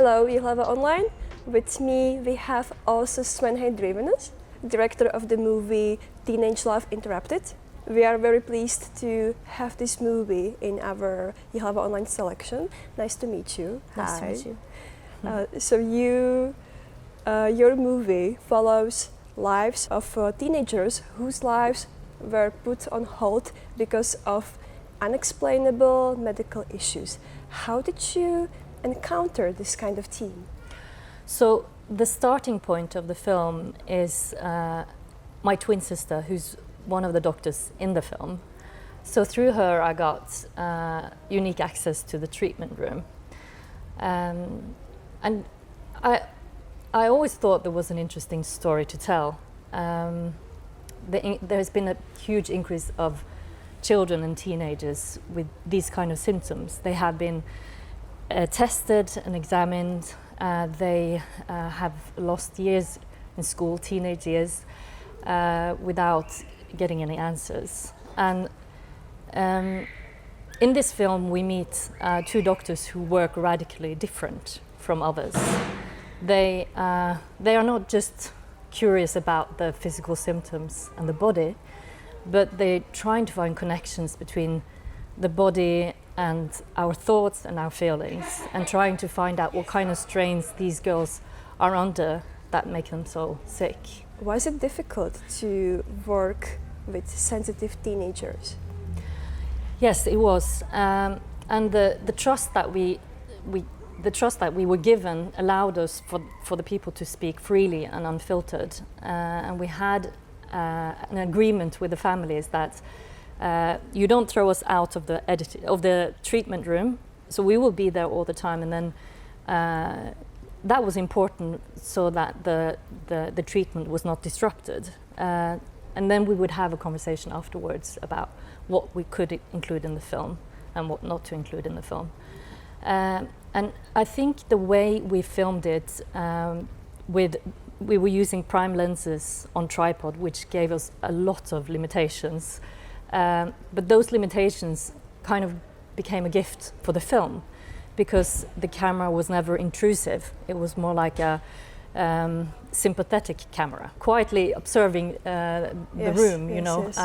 Hello, Jihlava Online. With me we have Åse Svenheim Drivenes, director of the movie Teenage Love Interrupted. We are very pleased to have this movie in our Jihlava Online selection. Nice to meet you. Nice to meet you. Your movie follows lives of teenagers whose lives were put on hold because of unexplainable medical issues. How did you encounter this kind of theme? So the starting point of the film is my twin sister, who's one of the doctors in the film. So through her I got unique access to the treatment room. And I always thought there was an interesting story to tell. There's been a huge increase of children and teenagers with these kind of symptoms. They have been tested and examined. They have lost years in school, teenage years, without getting any answers. And in this film we meet two doctors who work radically different from others. They are not just curious about the physical symptoms and the body, but they're trying to find connections between the body and our thoughts and our feelings, and trying to find out what kind of strains these girls are under that make them so sick. Was it difficult to work with sensitive teenagers? Yes, it was, and the trust that we were given allowed us for the people to speak freely and unfiltered, and we had an agreement with the families that you don't throw us out of the treatment room, so we will be there all the time. And then that was important so that the treatment was not disrupted. And then we would have a conversation afterwards about what we could include in the film and what not to include in the film. And I think the way we filmed it, we were using prime lenses on tripod, which gave us a lot of limitations. But those limitations kind of became a gift for the film, because the camera was never intrusive. It was more like a sympathetic camera, quietly observing the room, you know. Yes.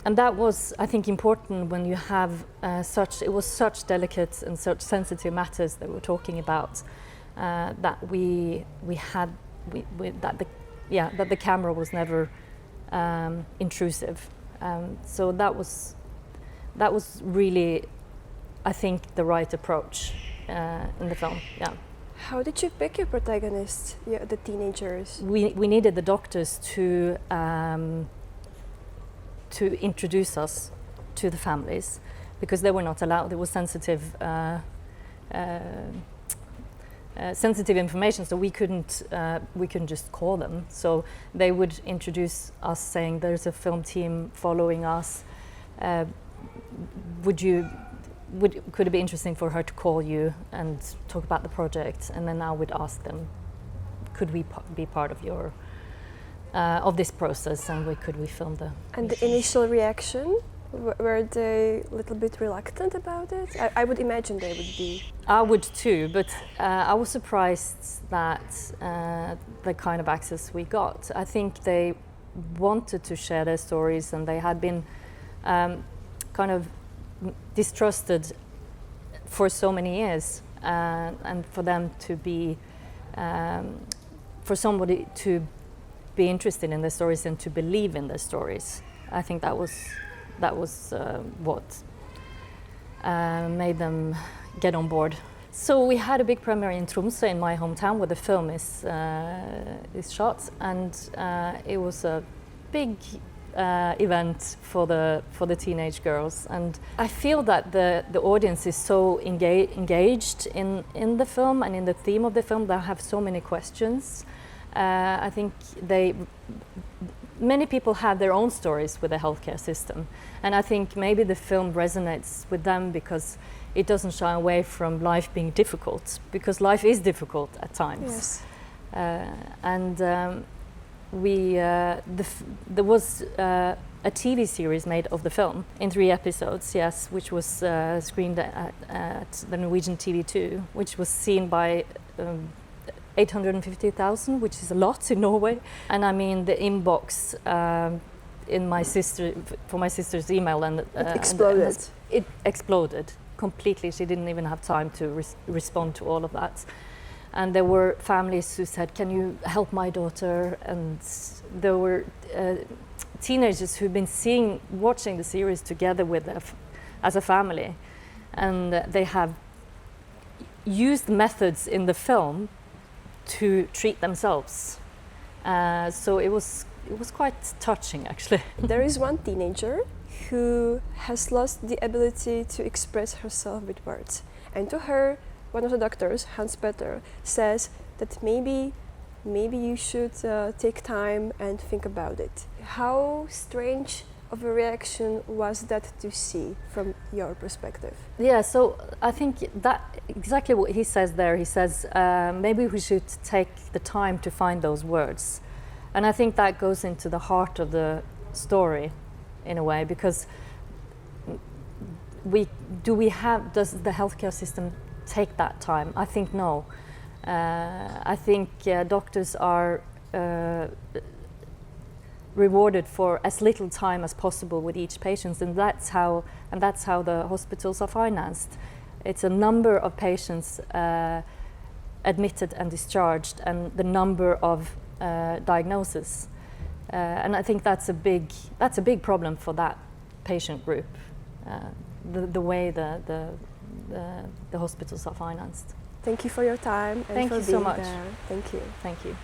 And that was, I think, important when you have such delicate and such sensitive matters that we're talking about, that that the camera was never intrusive. So that was really, I think, the right approach in the film. Yeah. How did you pick your protagonists, the teenagers? We needed the doctors to introduce us to the families, because they were not allowed. There was sensitive information, so we couldn't just call them. So they would introduce us, saying there's a film team following us. Could it be interesting for her to call you and talk about the project? And then I would ask them, could we be part of your of this process, and could we film the? And the initial reaction, were they a little bit reluctant about it? I would imagine they would be. I would too, but I was surprised that the kind of access we got. I think they wanted to share their stories, and they had been kind of distrusted for so many years, and for them to be, for somebody to be interested in their stories and to believe in their stories, I think that was what made them get on board. So we had a big premiere in Tromsø, in my hometown, where the film is shot, and it was a big event for the teenage girls. And I feel that the audience is so engaged in the film and in the theme of the film. They have so many questions. I think many people have their own stories with the healthcare system, and I think maybe the film resonates with them because it doesn't shy away from life being difficult, because life is difficult at times. Yes. There was a a TV series made of the film in 3 episodes, yes, which was screened at the Norwegian TV2, which was seen by 850,000, which is a lot in Norway. And I mean, the inbox for my sister's email, and it exploded. It exploded completely. She didn't even have time to respond to all of that. And there were families who said, "Can you help my daughter?" And there were teenagers who've been watching the series together with as a family, and they have used methods in the film to treat themselves. So it was quite touching, actually. There is one teenager who has lost the ability to express herself with words, and to her, one of the doctors, Hans Peter, says that maybe you should take time and think about it. How strange of a reaction was that to see from your perspective? Yeah, so I think that exactly what he says there. He says maybe we should take the time to find those words, and I think that goes into the heart of the story, in a way, because does the healthcare system take that time? I think no. I think doctors are rewarded for as little time as possible with each patient, and that's how the hospitals are financed. It's a number of patients admitted and discharged, and the number of diagnoses, and I think that's a big problem for that patient group. The way the hospitals are financed. Thank you for your time and Thank for you being so much. there. Thank you. Thank you.